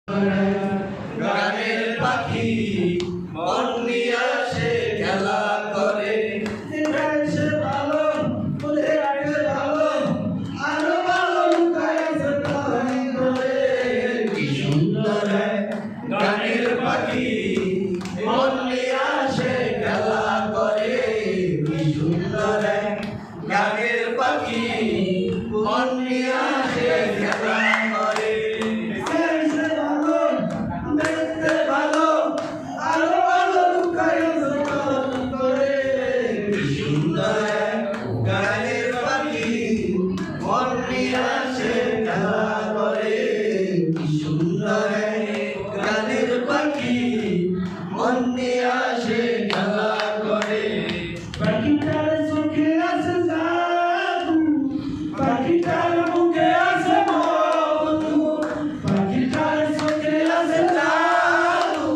গানের পাখি মন নিয়ে আসে খেলা করে সে ভালো বলে রাখে ভালো আরো ভালো লুকাইছে তাই করে কি সুন্দর গানের পাখি মন নিয়ে আসে খেলা করে কি সুন্দর গানের পাখি মন নিয়ে আসে খেলা করে গানের পাখি মন নিয়ে আসে খেলা করে কি সুন্দর গানের পাখি মন নিয়ে আসে খেলা করে পাখিটার চোখে আছে জাদু পাখিটার মুখে আছে মধু পাখিটার চোখে আছে জাদু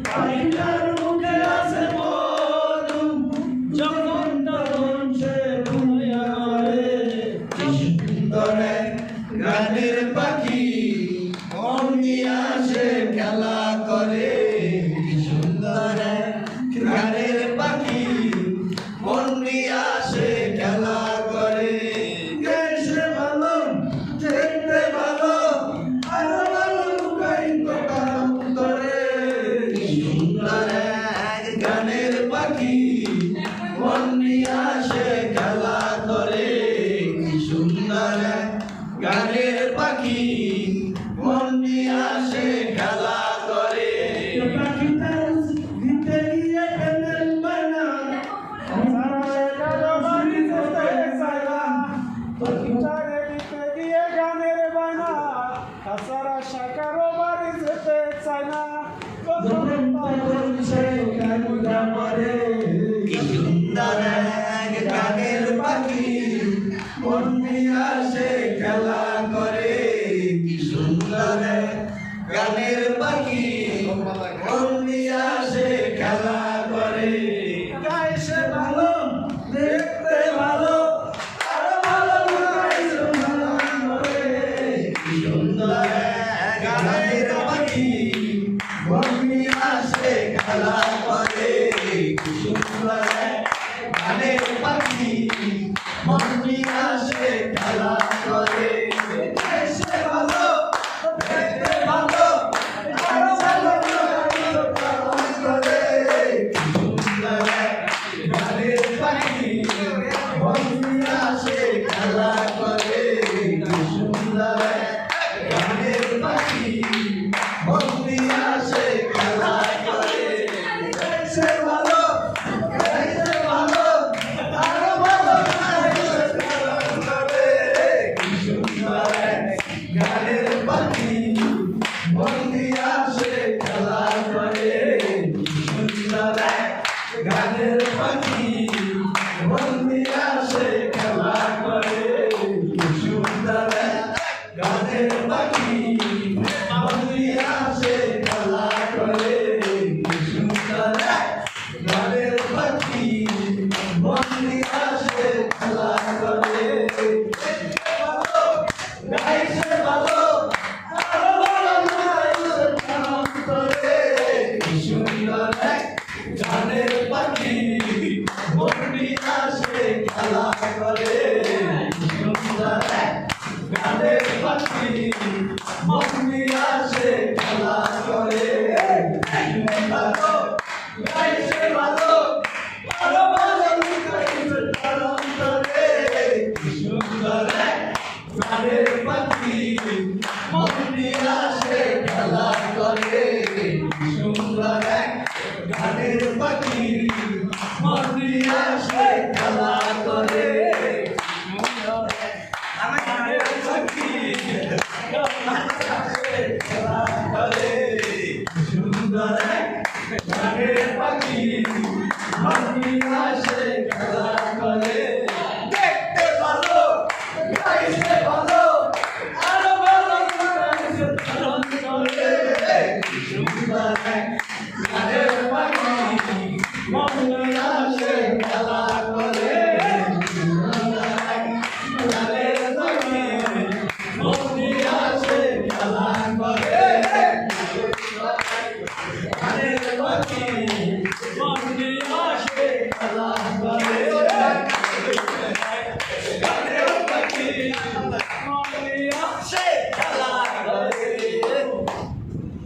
পাখিটার মুখে আছে মধু যখন তখন সে ঘুমিয়ে পড়ে গানের পাখি মন নিয়ে আসে খেলা করে কি সুন্দর গানের পাখি মন নিয়ে আসে খেলা করে সে ভালো দেখতে ভালো আরো ভালো লুকাইতে কারণ করে কি সুন্দর গানের পাখি মন নিয়ে আসে খেলা করে কি সুন্দর গানের পাখি মন নিয়ে আসে খেলা করে পাখিটার দিতে গিয়ে প্যান্ডেল বানা পাখিটারে দিতে গিয়ে গানের বানা কাছারা শাকারও বাড়ি যেতে চায় না কি সুন্দর গানের পাখি মন নিয়ে আসে খেলা করে কি সুন্দর গানের পাখি মন নিয়ে আসে খেলা করে গাইছে ভালো দেখতে ভালো আরো ভালো লুকাইছে ভালো করে কি সুন্দর গানের পাখি মন নিয়ে আসে খেলা করে কি সুন্দর গানের পাখি মন নিয়ে আসে খেলা করে গাইছে ভালো দেখতে ভালো আরো ভালো করে কি সুন্দর গানের পাখি মন নিয়ে আসে খেলা করে কি সুন্দর গানের পাখি মন নিয়ে আসে খেলা করে গাইছে ভালো আরো ভালো করে কি সুন্দর গানের পাখি মন নিয়ে আসে খেলা করে কি সুন্দর গানের পাখি মন নিয়ে আসে খেলা করে কি সুন্দর গানের পাখি মন নিয়ে আসে খেলা করে কি সুন্দর গানের পাখি মন নিয়ে আসে খেলা করে গাইছে ভালো আরো ভালো গাইছে কেমন করে কি সুন্দর গানের পাখি মন নিয়ে আসে খেলা করে কি সুন্দর গানের পাখি মন নিয়ে আসে খেলা করে ভালো গাইছে ভালো আরো ভালো গাইছে কেমন করে কি সুন্দর গানের পাখি মন নিয়ে আসে খেলা করে কি সুন্দর গানের পাখি মন নিয়ে আসে খেলা করে গানের পাখি খেলা করে কি সুন্দর গানের পাখি মন নিয়ে আসে খেলা করে দেখতে ভালো গাইছে ভালো আরো ভালো গাইছে কেমন করে কি সুন্দর গানের পাখি মন নিয়ে আসে খেলা করে কি সুন্দর গানের পাখি মন নিয়ে আসে খেলা করে পাগলি আসে খেলা